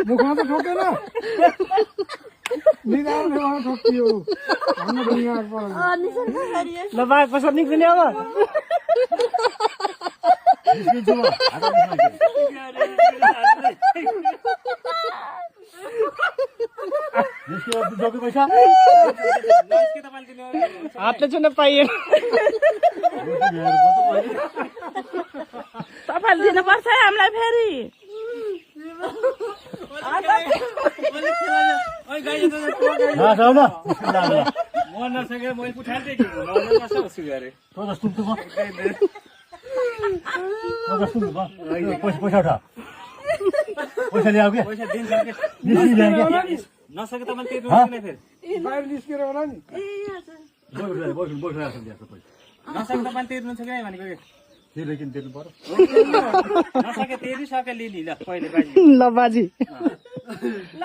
मुखमा त ठोकेन निकाल्ने ठोकियो ल बाघ कसरी निक्लिने अब हातले छुन पाइएन तपाईँले दिनुपर्छ है हामीलाई फेरि पैसा उठा पैसा ल्याऊ के नसके त मैले फेरि बाहिर निस्केर होला नि नसके त मैले तिर्नु छ कि भनेको तिर्नु किन तिर्नु पर्यो नसके तिरिसके लिली ल पहिले बाजी ल बाजी ल